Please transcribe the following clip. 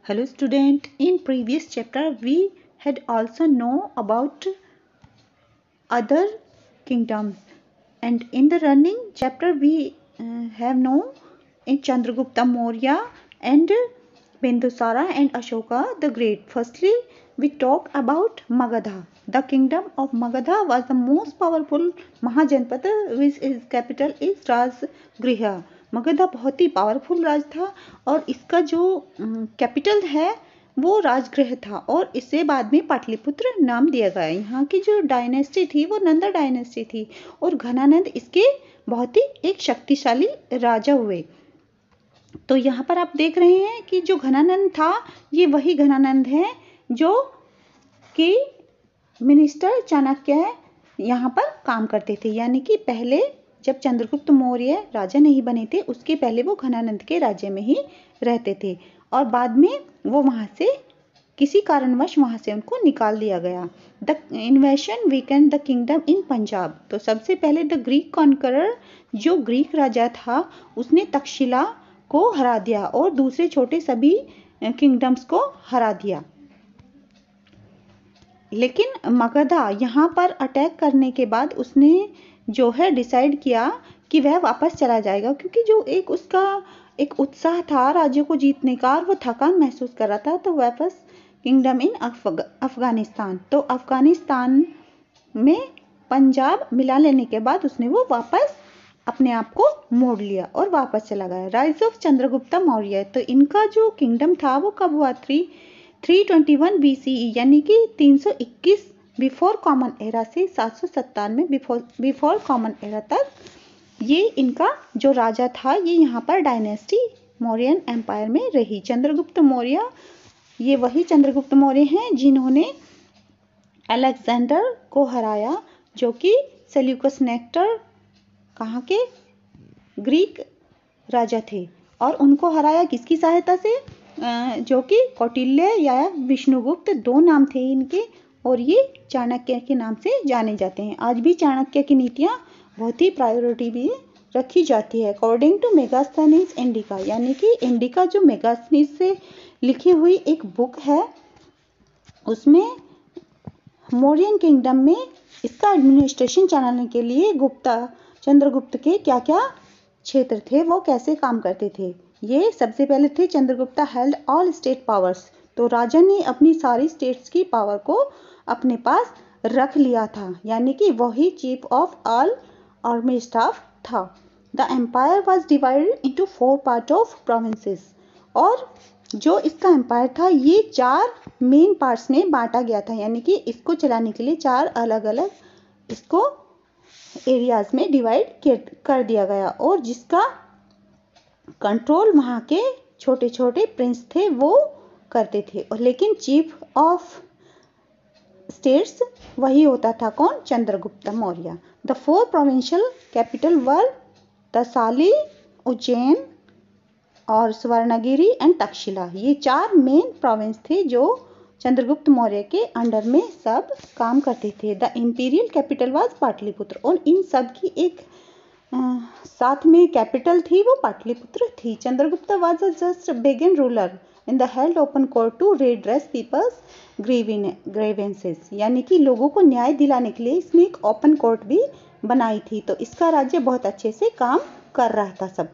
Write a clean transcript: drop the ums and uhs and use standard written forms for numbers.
Hello student, in previous chapter we had also know about other kingdoms, and in the running chapter we have known in Chandragupta Maurya and Bindusara and Ashoka the Great. Firstly, we talk about Magadha. The kingdom of Magadha was the most powerful Mahajanpada, which its capital is Rajgriha. Magadha बहुत ही powerful राज था और इसका जो capital है वो राजगृह था और इसे बाद में पाटलिपुत्र नाम दिया गया। यहाँ की जो डायनेस्टी थी वो नंदा डायनेस्टी थी और घनानंद इसके बहुत ही एक शक्तिशाली राजा हुए। तो यहाँ पर आप देख रहे हैं कि जो घनानंद था ये वही घनानंद है जो कि मिनिस्टर चाणक्य यहाँ पर काम करते थे, यानी कि पहले जब चंद्रगुप्त मौर्य राजा नहीं बने थे उसके पहले वो घनानंद के राज्य में ही रहते थे और बाद में वो वहाँ से किसी कारणवश वहाँ से उनको निकाल दिया गया। The invasion weekend the kingdom in Punjab. तो सबसे पहले द ग्रीक कॉन्करर जो ग्रीक राजा था उसने तक्षशिला को हरा दिया और दूसरे छोटे सभी किंगडम्स को हरा दिया। लेकिन मगधा यहाँ पर अटैक करने के बाद उसने जो है डिसाइड किया कि वह वापस चला जाएगा, क्योंकि जो एक उसका एक उत्साह था राज्य को जीतने का और वो थकान महसूस कर रहा था। तो वापस किंगडम इन अफगानिस्तान। तो अफगानिस्तान में पंजाब मिला लेने के बाद उसने वो वापस अपने आप को मोड़ लिया और वापस चला गया। Rise of Chandragupta Maurya. तो इनका जो किंगडम था वो कब हुआ? 321 BCE यानी कि 321 बिफोर कॉमन एरा से 797 बिफोर कॉमन एरा तक ये इनका जो राजा था ये यहाँ पर डायनेस्टी मौर्यन एम्पायर में रही। चंद्रगुप्त मौर्य ये वही चंद्रगुप्त मौर्य हैं जिन्होंने अलेक्जेंडर को हराया जो कि सेल्यूकस नेक्टर कहाँ के ग्रीक राजा थे और उनको हराया किसकी सहायता से? जो कि कौटिल्य या विष्णुगुप्त दो नाम थे इनके और ये चाणक्य के नाम से जाने जाते हैं। आज भी चाणक्य की नीतियाँ बहुत ही प्रायोरिटी भी रखी जाती है। अकॉर्डिंग टू मेगास्थनीज इंडिका, यानी कि इंडिका जो मेगास्थनीज से लिखी हुई एक बुक है उसमें मौर्यन किंगडम में इसका एडमिनिस्ट्रेशन चलाने के लिए चंद्रगुप्त के क्या क्या क्षेत्र थे, वो कैसे काम करते थे। ये सबसे पहले थे Chandragupta held all state powers. तो राजा ने अपनी सारी स्टेट्स की पावर को अपने पास रख लिया था, यानी कि वही chief of all army staff था। The empire was divided into 4 part of provinces. और जो इसका एम्पायर था ये 4 मेन पार्ट्स में बांटा गया था, यानी कि इसको चलाने के लिए 4 अलग अलग इसको एरियाज में डिवाइड कर दिया गया और जिसका कंट्रोल वहाँ के छोटे छोटे प्रिंस थे वो करते थे। और लेकिन चीफ ऑफ स्टेट्स वही होता था कौन? Chandragupta Maurya. The 4 provincial capital were Tosali, Ujjain और स्वर्णगिरी एंड तक्षशिला। ये 4 मेन प्रोविंस थे जो चंद्रगुप्त मौर्य के अंडर में सब काम करते थे। The imperial capital was Pataliputra और इन सब की एक साथ में कैपिटल थी वो पाटलिपुत्र थी। Chandragupta was just begin ruler in the held open court to redress people's grievances, यानी कि लोगों को न्याय दिलाने के लिए इसमें एक ओपन कोर्ट भी बनाई थी। तो इसका राज्य बहुत अच्छे से काम कर रहा था सब।